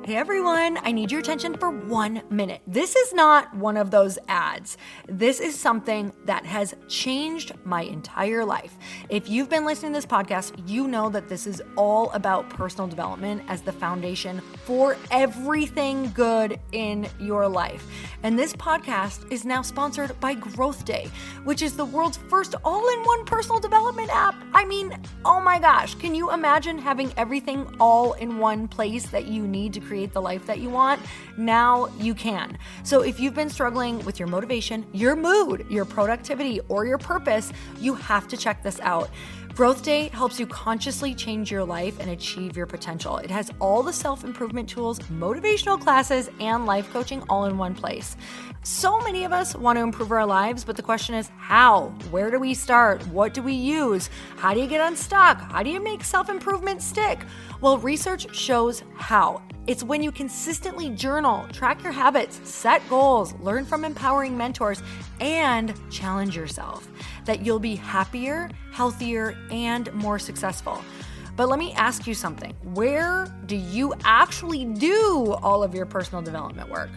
Hey everyone, I need your attention for 1 minute. This is not one of those ads. This is something that has changed my entire life. If you've been listening to this podcast, you know that this is all about personal development as the foundation for everything good in your life. And this podcast is now sponsored by Growth Day, which is the world's first all-in-one personal development app. I mean, oh my gosh, can you imagine having everything all in one place that you need to create the life that you want? Now you can. So if you've been struggling with your motivation, your mood, your productivity, or your purpose, you have to check this out. Growth Day helps you consciously change your life and achieve your potential. It has all the self-improvement tools, motivational classes, and life coaching all in one place. So many of us want to improve our lives, but the question is how? Where do we start? What do we use? How do you get unstuck? How do you make self-improvement stick? Well, research shows how. It's when you consistently journal, track your habits, set goals, learn from empowering mentors, and challenge yourself that you'll be happier, healthier, and more successful. But let me ask you something. Where do you actually do all of your personal development work?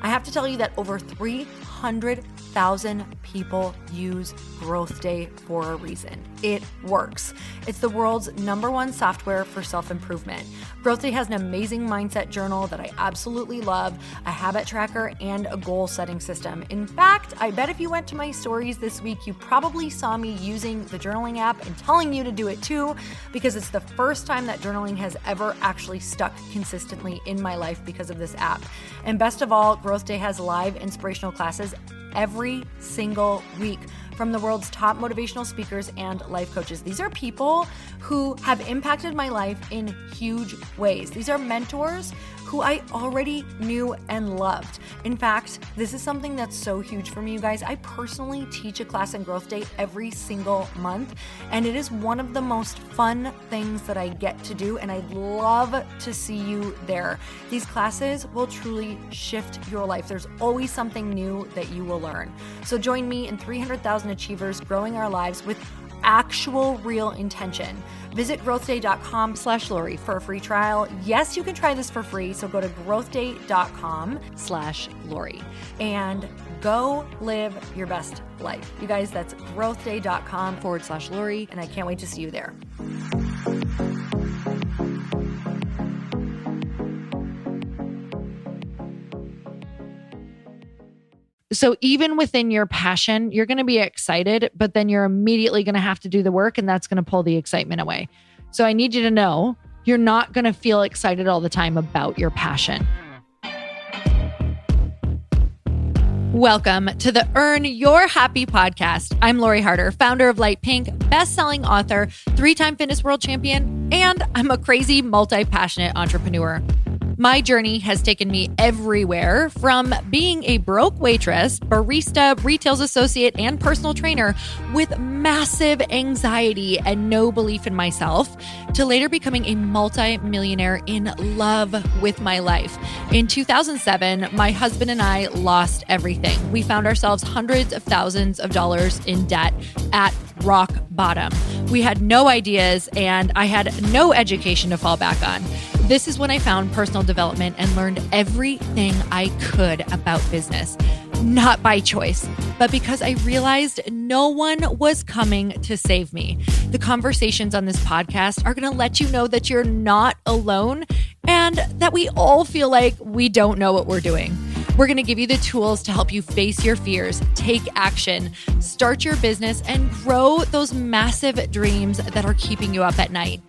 I have to tell you that over 300,000 people use Growth Day for a reason. It works. It's the world's #1 software for self-improvement. Growth Day has an amazing mindset journal that I absolutely love, a habit tracker, and a goal-setting system. In fact, I bet if you went to my stories this week, you probably saw me using the journaling app and telling you to do it too, because it's the first time that journaling has ever actually stuck consistently in my life because of this app. And best of all, Growth Day has live inspirational classes every single week from the world's top motivational speakers and life coaches. These are people who have impacted my life in huge ways. These are mentors who I already knew and loved. In fact, this is something that's so huge for me, you guys. I personally teach a class in Growth Day every single month, and it is one of the most fun things that I get to do, and I'd love to see you there. These classes will truly shift your life. There's always something new that you will learn. So join me and 300,000 achievers growing our lives with actual real intention. Visit growthday.com/Lori for a free trial. Yes, you can try this for free. So go to growthday.com/Lori and go live your best life. You guys, that's growthday.com/Lori. And I can't wait to see you there. So even within your passion, you're going to be excited, but then you're immediately going to have to do the work, and that's going to pull the excitement away. So I need you to know you're not going to feel excited all the time about your passion. Welcome to the Earn Your Happy podcast. I'm Lori Harder, founder of Light Pink, best-selling author, 3-time fitness world champion, and I'm a crazy, multi-passionate entrepreneur. My journey has taken me everywhere, from being a broke waitress, barista, retail associate, and personal trainer with massive anxiety and no belief in myself, to later becoming a multi-millionaire in love with my life. In 2007, my husband and I lost everything. We found ourselves hundreds of thousands of dollars in debt at rock bottom. We had no ideas, and I had no education to fall back on. This is when I found personal development and learned everything I could about business. Not by choice, but because I realized no one was coming to save me. The conversations on this podcast are going to let you know that you're not alone and that we all feel like we don't know what we're doing. We're going to give you the tools to help you face your fears, take action, start your business, and grow those massive dreams that are keeping you up at night.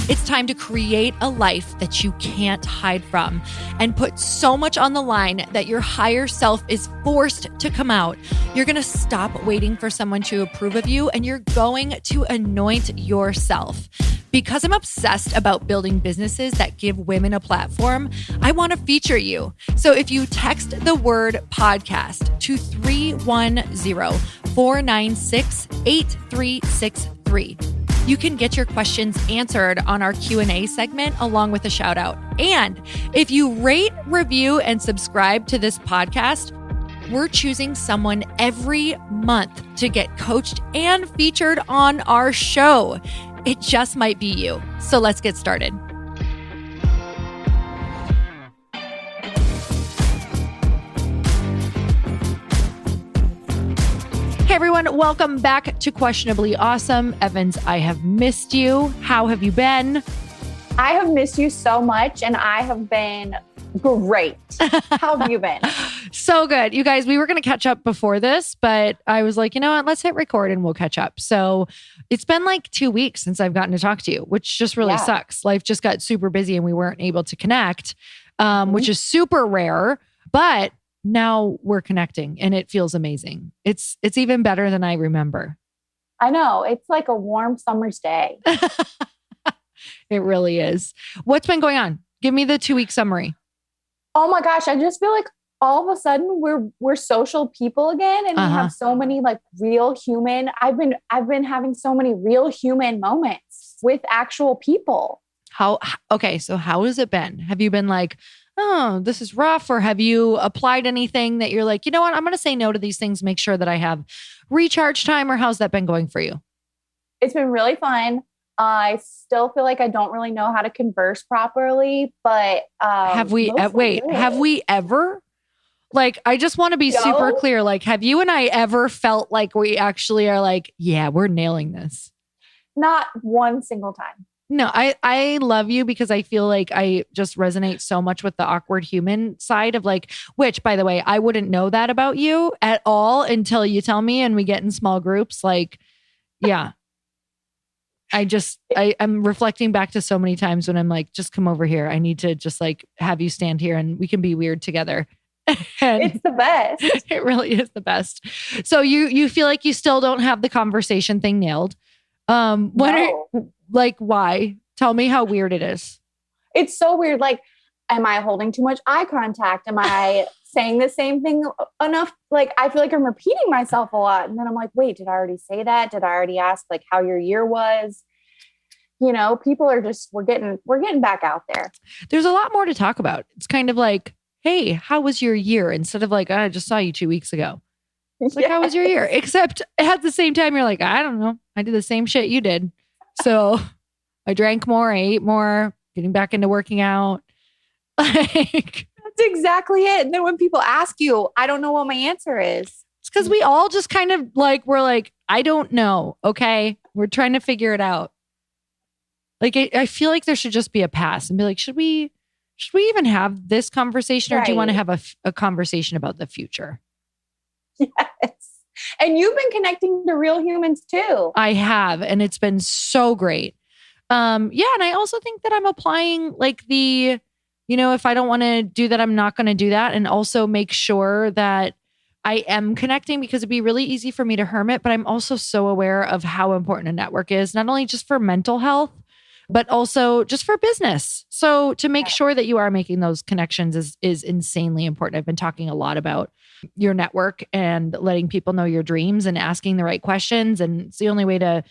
It's time to create a life that you can't hide from and put so much on the line that your higher self is forced to come out. You're going to stop waiting for someone to approve of you, and you're going to anoint yourself. Because I'm obsessed about building businesses that give women a platform, I want to feature you. So if you text the word podcast to 310-496-8363, you can get your questions answered on our Q&A segment along with a shout out. And if you rate, review, and subscribe to this podcast, we're choosing someone every month to get coached and featured on our show. It just might be you. So let's get started. everyone. Welcome back to Questionably Awesome. Evans, I have missed you. How have you been? I have missed you so much, and I have been great. How have you been? So good. You guys, we were going to catch up before this, but I was like, you know what? Let's hit record and we'll catch up. So it's been like 2 weeks since I've gotten to talk to you, which just really sucks. Life just got super busy and we weren't able to connect, which is super rare, but now we're connecting and it feels amazing. It's even better than I remember. I know. It's like a warm summer's day. It really is. What's been going on? Give me the 2-week summary. Oh my gosh. I just feel like all of a sudden we're social people again. And we have so many like real human, I've been having so many real human moments with actual people. Okay. So how has it been? Have you been like, oh, this is rough? Or have you applied anything that you're like, you know what? I'm going to say no to these things, make sure that I have recharge time, or how's that been going for you? It's been really fun. I still feel like I don't really know how to converse properly, but have we ever? Like, I just want to be super clear. Like, have you and I ever felt like we actually are like, yeah, we're nailing this? Not one single time. No, I love you because I feel like I just resonate so much with the awkward human side of like, which by the way, I wouldn't know that about you at all until you tell me and we get in small groups. Like, yeah. I'm reflecting back to so many times when I'm like, just come over here. I need to just like have you stand here and we can be weird together. It's the best. It really is the best. So you feel like you still don't have the conversation thing nailed. Why? Tell me how weird it is. It's so weird. Like, am I holding too much eye contact? Am I saying the same thing enough? Like, I feel like I'm repeating myself a lot. And then I'm like, wait, did I already say that? Did I already ask like how your year was? You know, people are just, we're getting back out there. There's a lot more to talk about. It's kind of like, hey, how was your year? Instead of like, I just saw you 2 weeks ago. It's like, how was your year? Except at the same time, you're like, I don't know. I did the same shit you did. So I drank more, I ate more, getting back into working out. Like, that's exactly it. And then when people ask you, I don't know what my answer is. It's because we all just kind of like, we're like, I don't know. Okay. We're trying to figure it out. Like, I feel like there should just be a pass and be like, should we even have this conversation? Or do you want to have a conversation about the future? Yes. And you've been connecting to real humans too. I have. And it's been so great. And I also think that I'm applying like if I don't want to do that, I'm not going to do that. And also make sure that I am connecting because it'd be really easy for me to hermit. But I'm also so aware of how important a network is, not only just for mental health, but also just for business. So to make sure that you are making those connections is insanely important. I've been talking a lot about your network and letting people know your dreams and asking the right questions. And it's the only way to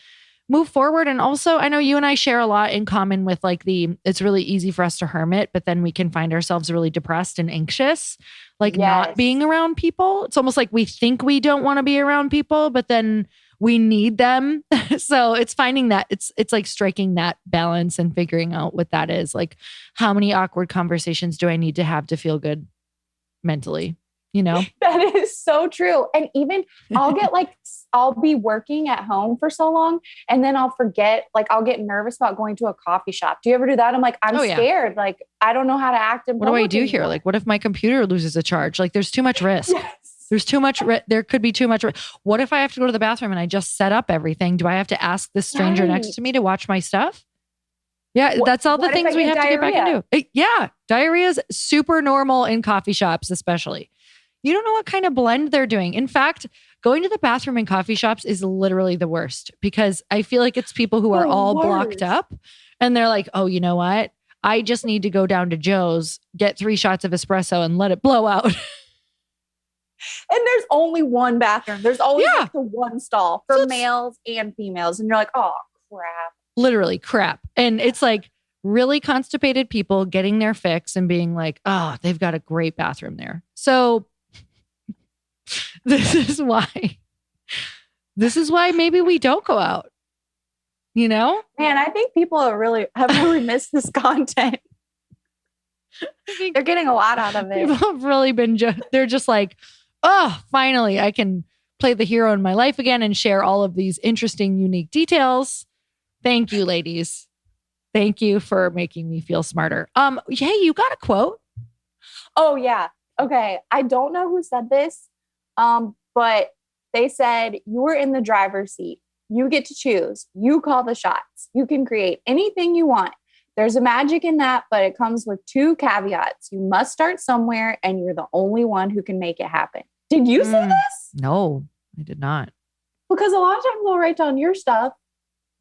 move forward. And also, I know you and I share a lot in common with like it's really easy for us to hermit, but then we can find ourselves really depressed and anxious, like not being around people. It's almost like we think we don't want to be around people, but then we need them. So it's finding that it's like striking that balance and figuring out what that is. Like, how many awkward conversations do I need to have to feel good mentally? You know, that is so true. And even I'll be working at home for so long and then I'll forget, like I'll get nervous about going to a coffee shop. Do you ever do that? I'm like, I'm scared. Like, I don't know how to act. What do I do here? Like, what if my computer loses a charge? Like, there's too much risk. Yes. There's too much. There could be too much. What if I have to go to the bathroom and I just set up everything? Do I have to ask this stranger next to me to watch my stuff? Yeah, that's all the things we have to get back into. Diarrhea is super normal in coffee shops, especially. You don't know what kind of blend they're doing. In fact, going to the bathroom in coffee shops is literally the worst because I feel like it's people who are all blocked up and they're like, oh, you know what? I just need to go down to Joe's, get 3 shots of espresso and let it blow out. And there's only one bathroom. There's always like the one stall for males and females. And you're like, oh, crap. Literally crap. And it's like really constipated people getting their fix and being like, oh, they've got a great bathroom there. So this is why maybe we don't go out, you know? Man, I think people have really missed this content. They're getting a lot out of it. People have really been, they're just like, oh, finally I can play the hero in my life again and share all of these interesting, unique details. Thank you, ladies. Thank you for making me feel smarter. Hey, you got a quote? Oh yeah. Okay. I don't know who said this. But they said, you were in the driver's seat. You get to choose. You call the shots. You can create anything you want. There's a magic in that, but it comes with 2 caveats. You must start somewhere and you're the only one who can make it happen. Did you say this? No, I did not. Because a lot of times I'll write down your stuff.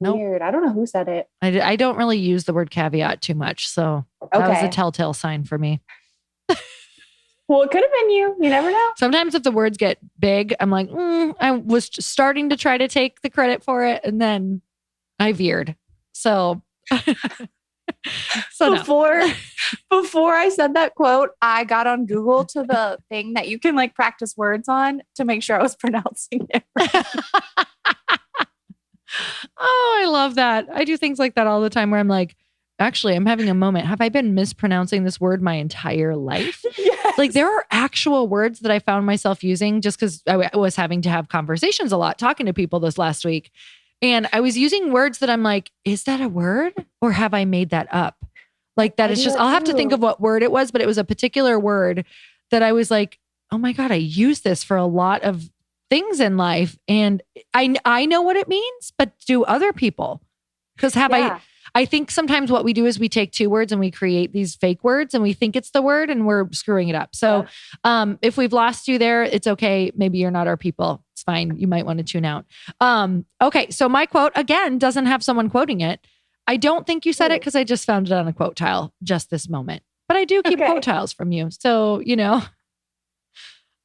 Nope. Weird. I don't know who said it. I don't really use the word caveat too much. So that was a telltale sign for me. Well, it could have been you. You never know. Sometimes if the words get big, I'm like, I was just starting to try to take the credit for it. And then I veered. So, before I said that quote, I got on Google to the thing that you can like practice words on to make sure I was pronouncing it right. Oh, I love that. I do things like that all the time where I'm like, actually, I'm having a moment. Have I been mispronouncing this word my entire life? Yes. Like there are actual words that I found myself using just because I was having to have conversations a lot, talking to people this last week. And I was using words that I'm like, is that a word or have I made that up? Like that is just, I'll have to think of what word it was, but it was a particular word that I was like, oh my God, I use this for a lot of things in life. And I know what it means, but do other people? Because I think sometimes what we do is we take 2 words and we create these fake words and we think it's the word and we're screwing it up. So if we've lost you there, it's okay. Maybe you're not our people. It's fine. You might want to tune out. Okay. So my quote again doesn't have someone quoting it. I don't think you said it because I just found it on a quote tile just this moment, but I do keep quote tiles from you. So,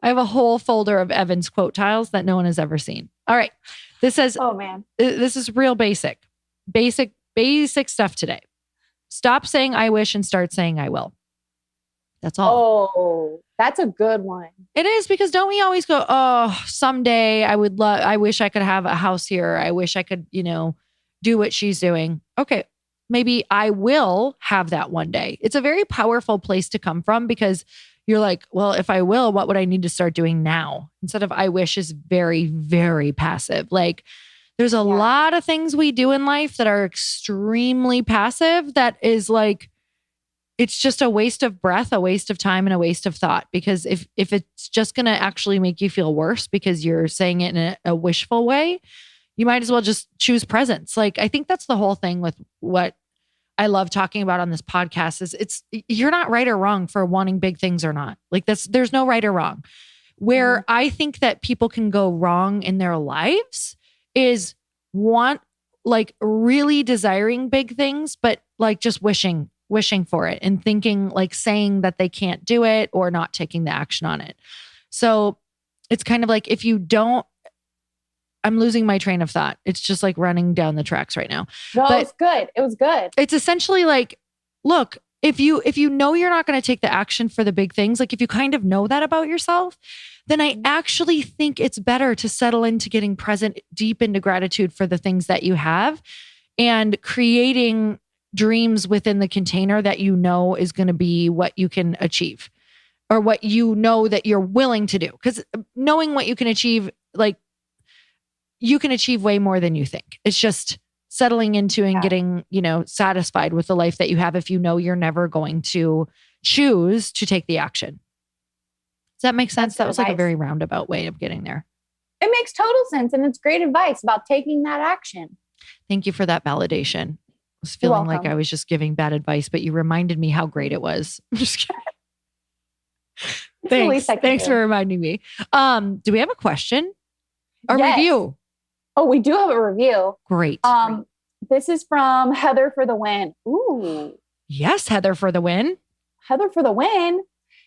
I have a whole folder of Evan's quote tiles that no one has ever seen. All right. This says, oh man, this is real basic stuff today. Stop saying I wish and start saying I will. That's all. Oh, that's a good one. It is because don't we always go, oh, someday I wish I could have a house here. I wish I could, do what she's doing. Okay. Maybe I will have that one day. It's a very powerful place to come from because you're like, well, if I will, what would I need to start doing now? Instead of I wish is very, very passive. Like there's a lot of things we do in life that are extremely passive. That is like, it's just a waste of breath, a waste of time, and a waste of thought. Because if it's just going to actually make you feel worse because you're saying it in a wishful way, you might as well just choose presence. Like, I think that's the whole thing with what I love talking about on this podcast is you're not right or wrong for wanting big things or not. Like there's no right or wrong. Where I think that people can go wrong in their lives is really desiring big things, but like just wishing for it and thinking like saying that they can't do it or not taking the action on it. So it's kind of like if you don't, I'm losing my train of thought. It's just like running down the tracks right now. No, it's good. It was good. It's essentially like, look, if you know you're not going to take the action for the big things, like if you kind of know that about yourself, then I actually think it's better to settle into getting present deep into gratitude for the things that you have and creating dreams within the container that you know is going to be what you can achieve or what you know that you're willing to do. Because knowing what you can achieve, like you can achieve way more than you think. It's just settling into and getting, satisfied with the life that you have if you know you're never going to choose to take the action. Does that make sense? That was like a very roundabout way of getting there. It makes total sense. And it's great advice about taking that action. Thank you for that validation. I was feeling like I was just giving bad advice, but you reminded me how great it was. I'm just kidding. Thanks for reminding me. Do we have a question? A review? Oh, we do have a review. Great. This is from Heather for the win. Ooh. Yes, Heather for the win. Heather for the win.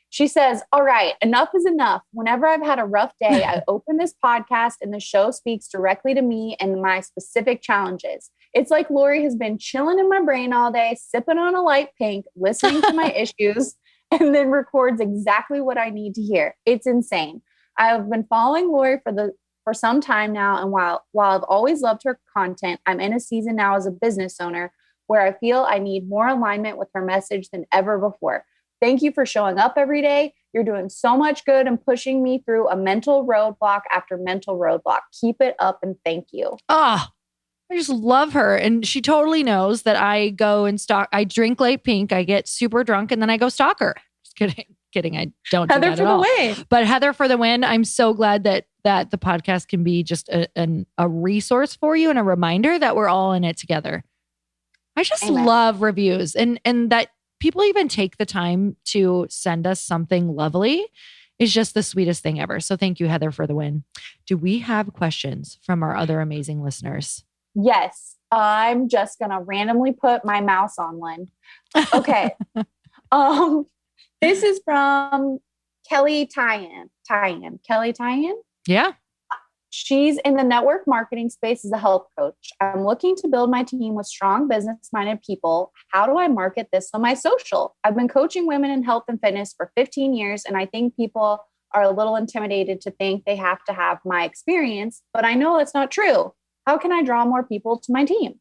She says, all right, enough is enough. Whenever I've had a rough day, I open this podcast and the show speaks directly to me and my specific challenges. It's like Lori has been chilling in my brain all day, sipping on a light pink, listening to my issues, and then records exactly what I need to hear. It's insane. I have been following Lori for some time now. And while I've always loved her content, I'm in a season now as a business owner where I feel I need more alignment with her message than ever before. Thank you for showing up every day. You're doing so much good and pushing me through a mental roadblock after mental roadblock. Keep it up and thank you. Oh, I just love her. And she totally knows that I go and stalk. I drink Light Pink. I get super drunk and then I go stalk her. Just kidding. I don't do Heather that for at the all. win. But Heather for the win. I'm so glad that the podcast can be just a resource for you and a reminder that we're all in it together. I just Amen. love reviews and that people even take the time to send us something lovely is just the sweetest thing ever. So thank you, Heather, for the win. Do we have questions from our other amazing listeners? Yes. I'm just going to randomly put my mouse on one. Okay. This is from Kelley Tyan. Kelley Tyan? Yeah. She's in the network marketing space as a health coach. I'm looking to build my team with strong business-minded people. How do I market this on my social? I've been coaching women in health and fitness for 15 years, and I think people are a little intimidated to think they have to have my experience, but I know that's not true. How can I draw more people to my team?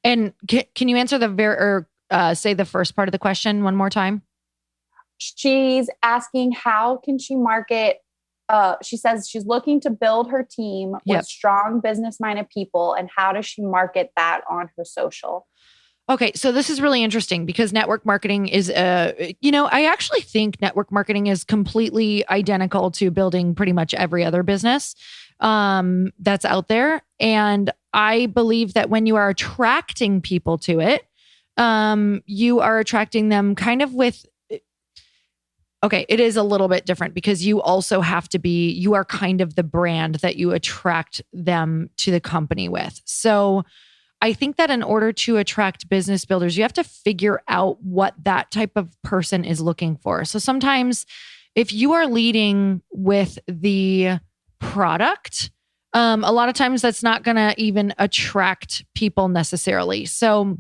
And can you answer say the first part of the question one more time? She's asking, how can she market? She says she's looking to build her team with strong business-minded people. And how does she market that on her social? Okay. So this is really interesting because network marketing is, I actually think network marketing is completely identical to building pretty much every other business that's out there. And I believe that when you are attracting people to it, you are attracting them kind of with, okay, it is a little bit different because you also have to you are kind of the brand that you attract them to the company with. So I think that in order to attract business builders, you have to figure out what that type of person is looking for. So sometimes if you are leading with the product, a lot of times that's not going to even attract people necessarily. So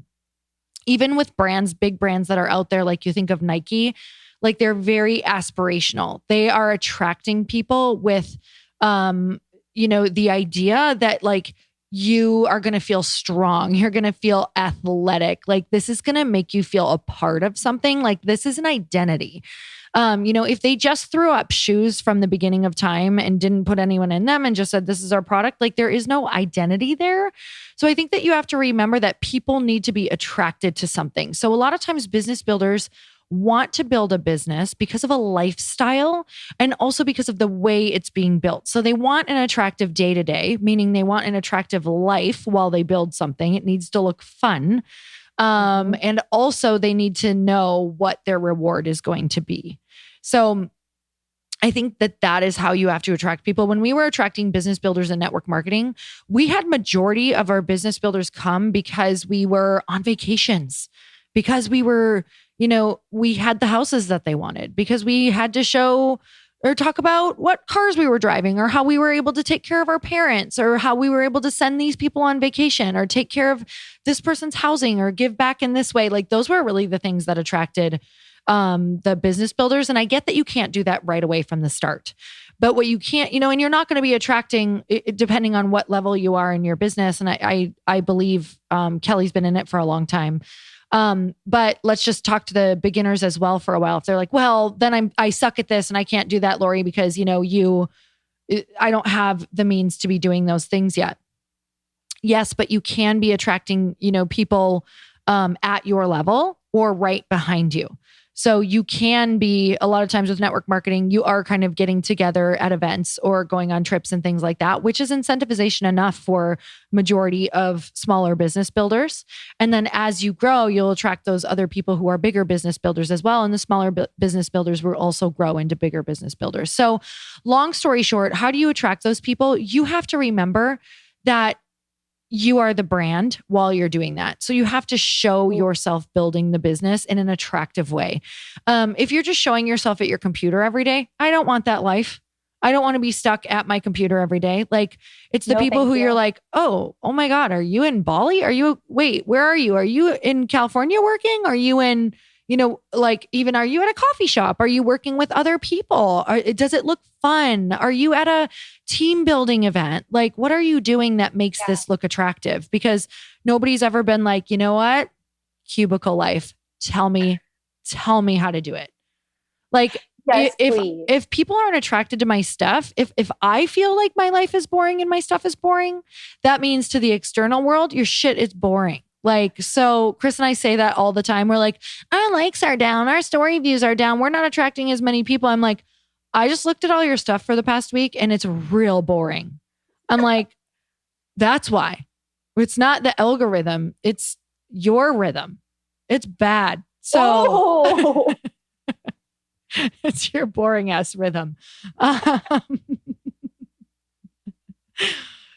even with brands, big brands that are out there, like you think of Nike, like they're very aspirational. They are attracting people with, the idea that like you are going to feel strong. You're going to feel athletic. Like this is going to make you feel a part of something. Like this is an identity. If they just threw up shoes from the beginning of time and didn't put anyone in them and just said, this is our product, like there is no identity there. So I think that you have to remember that people need to be attracted to something. So a lot of times business builders want to build a business because of a lifestyle and also because of the way it's being built. So they want an attractive day-to-day, meaning they want an attractive life while they build something. It needs to look fun. And also they need to know what their reward is going to be. So I think that is how you have to attract people. When we were attracting business builders in network marketing, we had majority of our business builders come because we were on vacations, because we were, we had the houses that they wanted, because we had to show or talk about what cars we were driving or how we were able to take care of our parents or how we were able to send these people on vacation or take care of this person's housing or give back in this way. Like those were really the things that attracted the business builders. And I get that you can't do that right away from the start, but what you can't, and you're not going to be attracting depending on what level you are in your business. And I believe Kelley's been in it for a long time. But let's just talk to the beginners as well for a while. If they're like, well, then I suck at this and I can't do that, Lori, because, I don't have the means to be doing those things yet. Yes, but you can be attracting, people, at your level or right behind you. So you can be, a lot of times with network marketing, you are kind of getting together at events or going on trips and things like that, which is incentivization enough for majority of smaller business builders. And then as you grow, you'll attract those other people who are bigger business builders as well. And the smaller business builders will also grow into bigger business builders. So long story short, how do you attract those people? You have to remember that you are the brand while you're doing that. So you have to show yourself building the business in an attractive way. If you're just showing yourself at your computer every day, I don't want that life. I don't want to be stuck at my computer every day. Like it's the people who you're like, oh my God, are you in Bali? Where are you? Are you in California working? Are you in, even are you at a coffee shop? Are you working with other people? Does it look fun? Are you at a team building event? Like, what are you doing that makes this look attractive? Because nobody's ever been like, you know what? Cubicle life. Tell me how to do it. Like Yes, please. if people aren't attracted to my stuff, if I feel like my life is boring and my stuff is boring, that means to the external world, your shit is boring. Like, so Chris and I say that all the time. We're like, our likes are down. Our story views are down. We're not attracting as many people. I'm like, I just looked at all your stuff for the past week and it's real boring. I'm like, that's why. It's not the algorithm. It's your rhythm. It's bad. So it's your boring ass rhythm.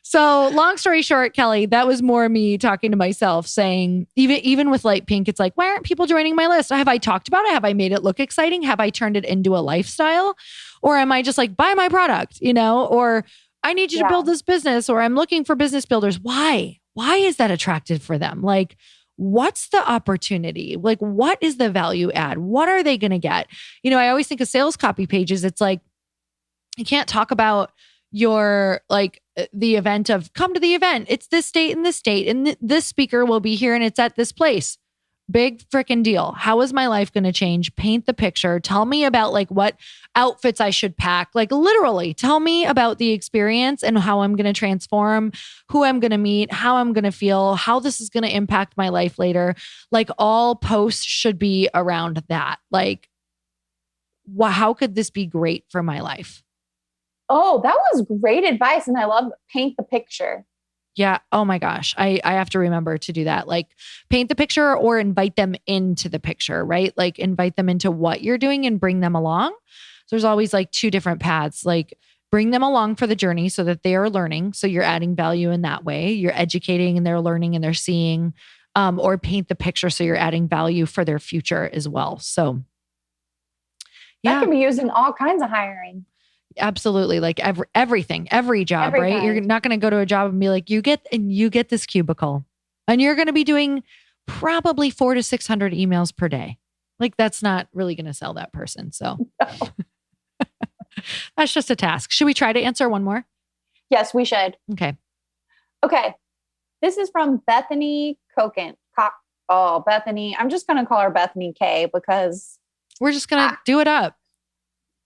So long story short, Kelley, that was more me talking to myself saying, even with Light Pink, it's like, why aren't people joining my list? Have I talked about it? Have I made it look exciting? Have I turned it into a lifestyle? Or am I just like, buy my product, or I need you to build this business, or I'm looking for business builders. Why? Why is that attractive for them? Like, what's the opportunity? Like, what is the value add? What are they going to get? I always think of sales copy pages. It's like, you can't talk about your, like, the event of come to the event. It's this date and this date. And this speaker will be here and it's at this place. Big freaking deal. How is my life going to change? Paint the picture. Tell me about like what outfits I should pack. Like literally tell me about the experience and how I'm going to transform, who I'm going to meet, how I'm going to feel, how this is going to impact my life later. Like all posts should be around that. Like, how could this be great for my life? Oh, that was great advice. And I love paint the picture. Yeah. Oh my gosh. I have to remember to do that. Like paint the picture or invite them into the picture, right? Like invite them into what you're doing and bring them along. So there's always like two different paths, like bring them along for the journey so that they are learning. So you're adding value in that way. You're educating and they're learning and they're seeing, or paint the picture. So you're adding value for their future as well. So that can be used in all kinds of hiring. Absolutely. Like everything, every job, right? Time. You're not going to go to a job and be like, you get this cubicle and you're going to be doing probably 400 to 600 emails per day. Like that's not really going to sell that person. So that's just a task. Should we try to answer one more? Yes, we should. Okay. This is from Bethany Kochan. Bethany. I'm just going to call her Bethany K because we're just going to do it up.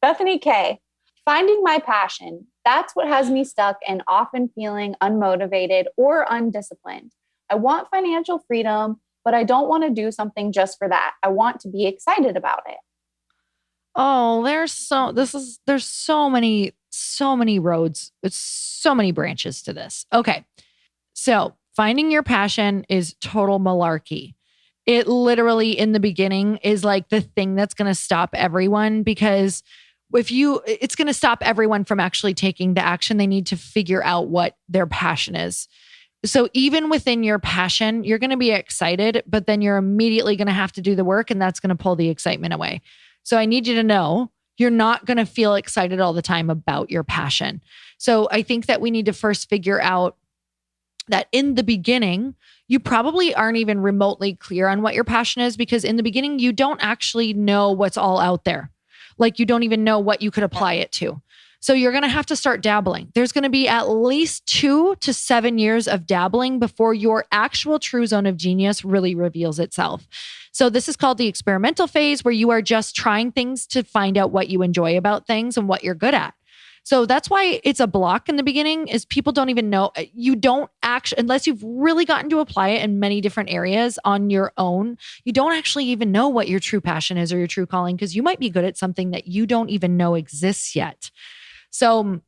Bethany K. Finding my passion. That's what has me stuck and often feeling unmotivated or undisciplined. I want financial freedom, but I don't want to do something just for that. I want to be excited about it. Oh, there's so many roads. It's so many branches to this. Okay. So finding your passion is total malarkey. It literally in the beginning is like the thing that's going to stop everyone because it's going to stop everyone from actually taking the action. They need to figure out what their passion is. So even within your passion, you're going to be excited, but then you're immediately going to have to do the work and that's going to pull the excitement away. So I need you to know you're not going to feel excited all the time about your passion. So I think that we need to first figure out that in the beginning, you probably aren't even remotely clear on what your passion is because in the beginning, you don't actually know what's all out there. Like you don't even know what you could apply it to. So you're going to have to start dabbling. There's going to be at least 2 to 7 years of dabbling before your actual true zone of genius really reveals itself. So this is called the experimental phase where you are just trying things to find out what you enjoy about things and what you're good at. So that's why it's a block in the beginning is people don't even know. You don't actually, unless you've really gotten to apply it in many different areas on your own, you don't actually even know what your true passion is or your true calling because you might be good at something that you don't even know exists yet. So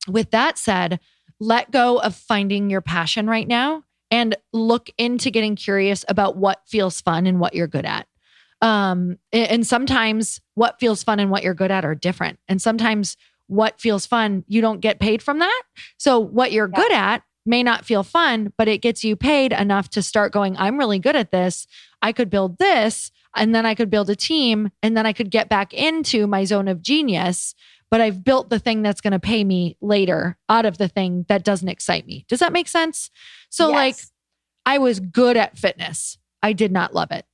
with that said, let go of finding your passion right now and look into getting curious about what feels fun and what you're good at. And sometimes what feels fun and what you're good at are different. And sometimes what feels fun, you don't get paid from that. So what you're good at may not feel fun, but it gets you paid enough to start going, I'm really good at this. I could build this and then I could build a team and then I could get back into my zone of genius, but I've built the thing that's going to pay me later out of the thing that doesn't excite me. Does that make sense? So like I was good at fitness. I did not love it.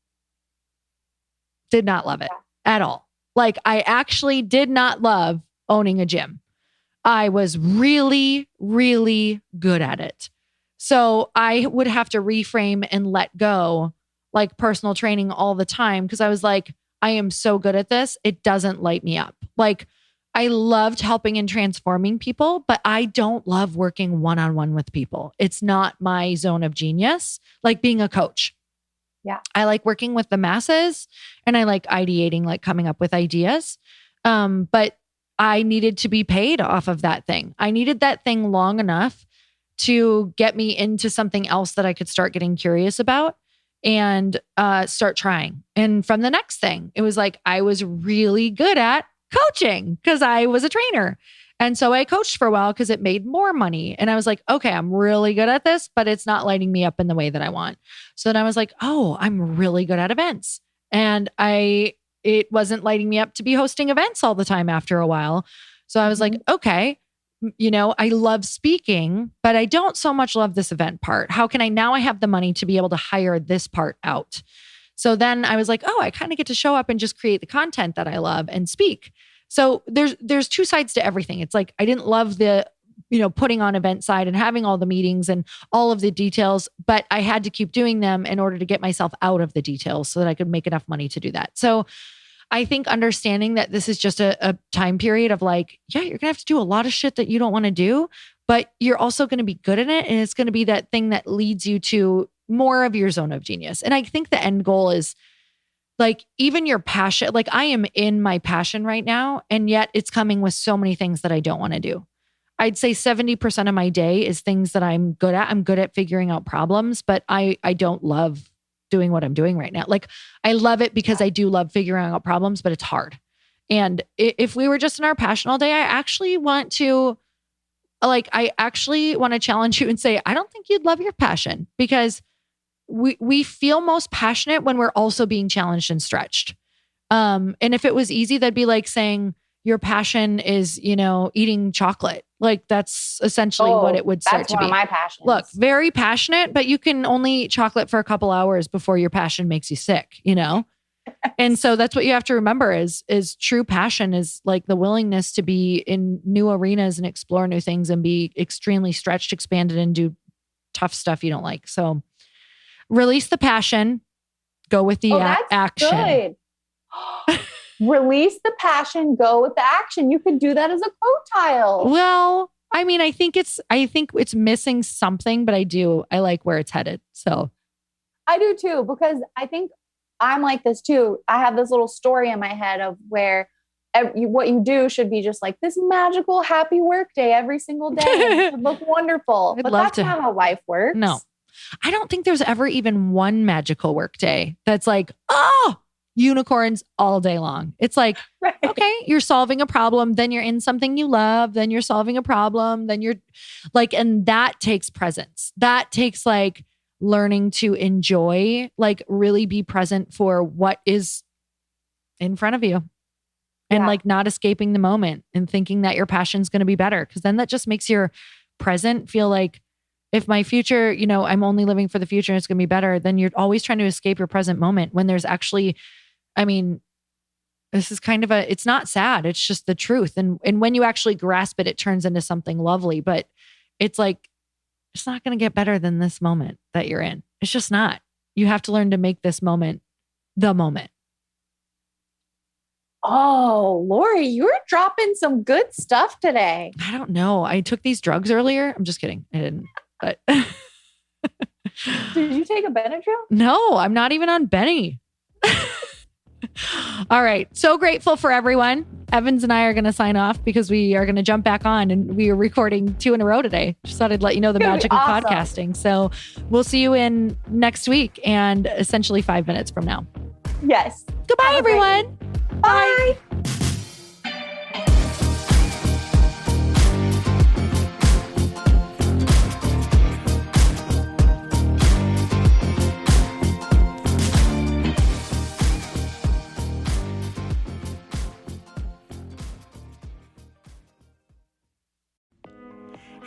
Did not love it at all. Like I actually did not love owning a gym. I was really, really good at it. So I would have to reframe and let go like personal training all the time because I was like, I am so good at this. It doesn't light me up. Like, I loved helping and transforming people, but I don't love working one-on-one with people. It's not my zone of genius, like being a coach. Yeah. I like working with the masses and I like ideating, like coming up with ideas. But I needed to be paid off of that thing. I needed that thing long enough to get me into something else that I could start getting curious about and start trying. And from the next thing, it was like I was really good at coaching because I was a trainer. And so I coached for a while because it made more money. And I was like, okay, I'm really good at this, but it's not lighting me up in the way that I want. So then I was like, oh, I'm really good at events. And it wasn't lighting me up to be hosting events all the time after a while. So I was like, okay, I love speaking, but I don't so much love this event part. How can I have the money to be able to hire this part out? So then I was like, oh, I kind of get to show up and just create the content that I love and speak. So there's two sides to everything. It's like, I didn't love the, putting on event side and having all the meetings and all of the details, but I had to keep doing them in order to get myself out of the details so that I could make enough money to do that. So I think understanding that this is just a time period of like, yeah, you're gonna have to do a lot of shit that you don't want to do, but you're also going to be good at it. And it's going to be that thing that leads you to more of your zone of genius. And I think the end goal is like, even your passion, like I am in my passion right now, and yet it's coming with so many things that I don't want to do. I'd say 70% of my day is things that I'm good at. I'm good at figuring out problems, but I don't love doing what I'm doing right now. Like I love it because I do love figuring out problems, but it's hard. And if we were just in our passion all day, I actually want to challenge you and say, I don't think you'd love your passion, because we feel most passionate when we're also being challenged and stretched. And if it was easy, that'd be like saying your passion is, eating chocolate. Like that's essentially what it would start to be. That's one of my passions. Look, very passionate, but you can only eat chocolate for a couple hours before your passion makes you sick, And so that's what you have to remember is true passion is like the willingness to be in new arenas and explore new things and be extremely stretched, expanded, and do tough stuff you don't like. So release the passion, go with the action. Good. Release the passion, go with the action. You could do that as a quote tile. Well, I mean, I think it's missing something, but I like where it's headed. So I do too, because I think I'm like this too. I have this little story in my head of where what you do should be just like this magical, happy work day every single day. It should look wonderful. But that's not how life works. No, I don't think there's ever even one magical work day that's like, unicorns all day long. It's like, right. Okay, you're solving a problem, then you're in something you love, then you're solving a problem, then you're like, and that takes presence. That takes like learning to enjoy, like really be present for what is in front of you and like not escaping the moment and thinking that your passion's going to be better. Cause then that just makes your present feel like, if my future, I'm only living for the future and it's going to be better, then you're always trying to escape your present moment when there's actually, this is kind of it's not sad. It's just the truth. And when you actually grasp it, it turns into something lovely, but it's like, it's not going to get better than this moment that you're in. It's just not. You have to learn to make this moment the moment. Oh, Lori, you were dropping some good stuff today. I don't know. I took these drugs earlier. I'm just kidding. I didn't, but. Did you take a Benadryl? No, I'm not even on Benny. All right. So grateful for everyone. Evans and I are going to sign off because we are going to jump back on, and we are recording 2 in a row today. Just thought I'd let you know the magic of podcasting. So we'll see you in next week and essentially 5 minutes from now. Yes. Goodbye, everyone. Bye.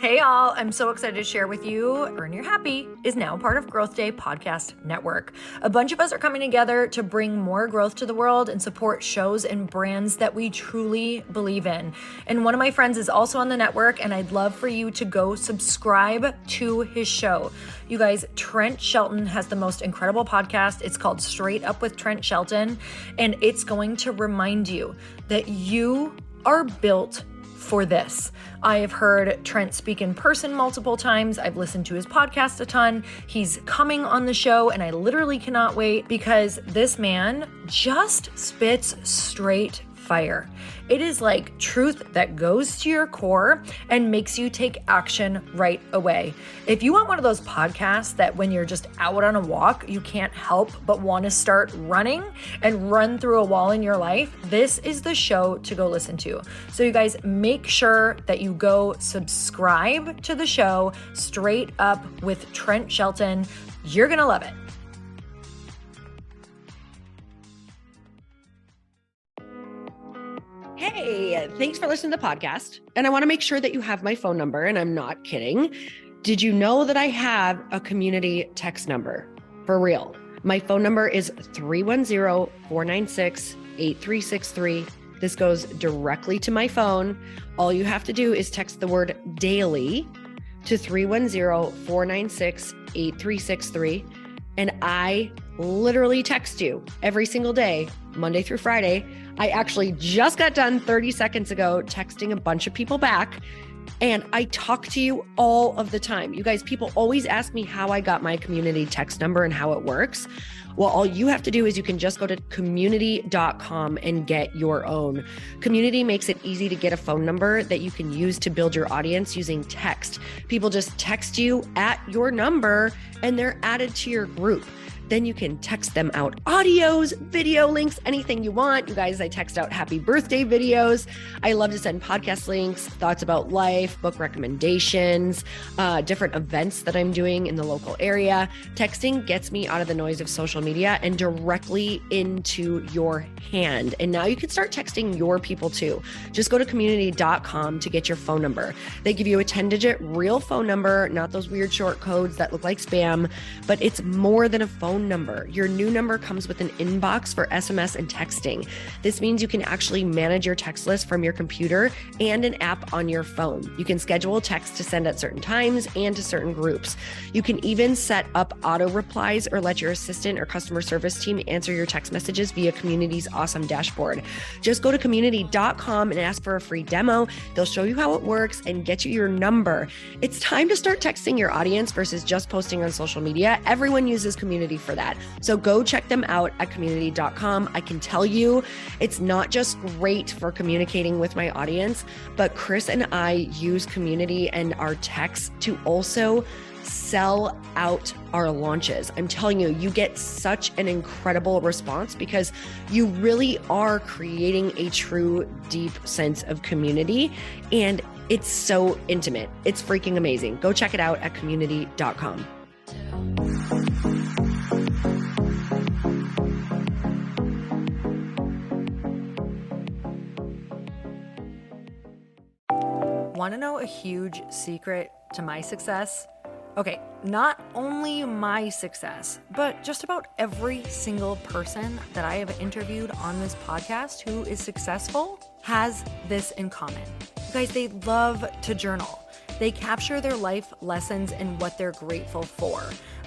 Hey all, I'm so excited to share with you, Earn Your Happy is now part of Growth Day Podcast Network. A bunch of us are coming together to bring more growth to the world and support shows and brands that we truly believe in. And one of my friends is also on the network, and I'd love for you to go subscribe to his show. You guys, Trent Shelton has the most incredible podcast. It's called Straight Up with Trent Shelton, and it's going to remind you that you are built for this. I have heard Trent speak in person multiple times. I've listened to his podcast a ton. He's coming on the show, and I literally cannot wait because this man just spits straight fire. It is like truth that goes to your core and makes you take action right away. If you want one of those podcasts that when you're just out on a walk, you can't help but want to start running and run through a wall in your life, this is the show to go listen to. So you guys, make sure that you go subscribe to the show, Straight Up with Trent Shelton. You're going to love it. Hey, thanks for listening to the podcast. And I want to make sure that you have my phone number, and I'm not kidding. Did you know that I have a community text number? For real. My phone number is 310-496-8363. This goes directly to my phone. All you have to do is text the word daily to 310-496-8363. And I literally text you every single day, Monday through Friday. I actually just got done 30 seconds ago texting a bunch of people back, and I talk to you all of the time. You guys, people always ask me how I got my community text number and how it works. Well, all you have to do is you can just go to community.com and get your own. Community makes it easy to get a phone number that you can use to build your audience using text. People just text you at your number and they're added to your group. Then you can text them out audios, video links, anything you want. You guys, I text out happy birthday videos. I love to send podcast links, thoughts about life, book recommendations, different events that I'm doing in the local area. Texting gets me out of the noise of social media and directly into your hand. And now you can start texting your people too. Just go to community.com to get your phone number. They give you a 10-digit real phone number, not those weird short codes that look like spam, but it's more than a phone number. Your new number comes with an inbox for SMS and texting. This means you can actually manage your text list from your computer and an app on your phone. You can schedule text to send at certain times and to certain groups. You can even set up auto replies or let your assistant or customer service team answer your text messages via Community's awesome dashboard. Just go to community.com and ask for a free demo. They'll show you how it works and get you your number. It's time to start texting your audience versus just posting on social media. Everyone uses Community for that. So go check them out at community.com. I can tell you it's not just great for communicating with my audience, but Chris and I use Community and our texts to also sell out our launches. I'm telling you, you get such an incredible response because you really are creating a true, deep sense of community. And it's so intimate. It's freaking amazing. Go check it out at community.com. Want to know a huge secret to my success? Okay, not only my success, but just about every single person that I have interviewed on this podcast who is successful has this in common. You guys, they love to journal. They capture their life lessons and what they're grateful for.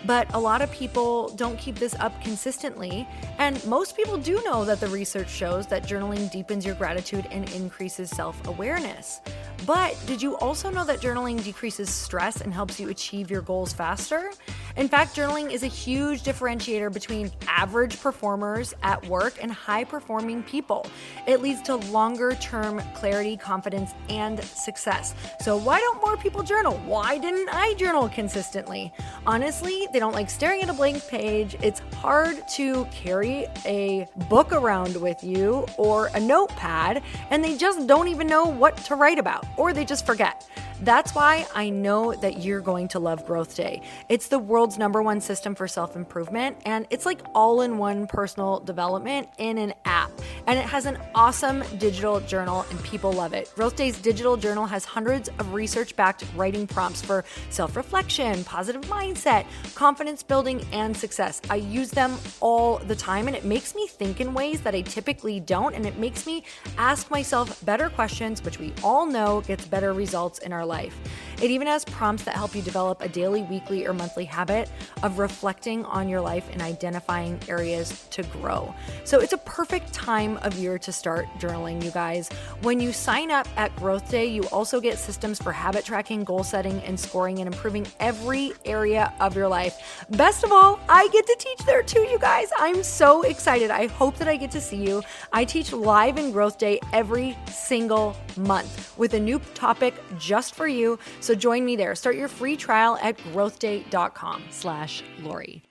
But a lot of people don't keep this up consistently. And most people do know that the research shows that journaling deepens your gratitude and increases self-awareness. But did you also know that journaling decreases stress and helps you achieve your goals faster? In fact, journaling is a huge differentiator between average performers at work and high-performing people. It leads to longer-term clarity, confidence, and success. So why don't more people journal? Why didn't I journal consistently? Honestly, they don't like staring at a blank page. It's hard to carry a book around with you or a notepad, and they just don't even know what to write about, or they just forget. That's why I know that you're going to love Growth Day. It's the world's #1 system for self-improvement, and it's like all-in-one personal development in an app. And it has an awesome digital journal, and people love it. Growth Day's digital journal has hundreds of research-backed writing prompts for self-reflection, positive mindset, confidence building, and success. I use them all the time, and it makes me think in ways that I typically don't, and it makes me ask myself better questions, which we all know gets better results in our life. It even has prompts that help you develop a daily, weekly, or monthly habit of reflecting on your life and identifying areas to grow. So it's a perfect time of year to start journaling, you guys. When you sign up at Growth Day, you also get systems for habit tracking, goal setting, and scoring, and improving every area of your life. Best of all, I get to teach there too, you guys. I'm so excited. I hope that I get to see you. I teach live in Growth Day every single month with a new topic just for you. So join me there. Start your free trial at growthday.com/Lori.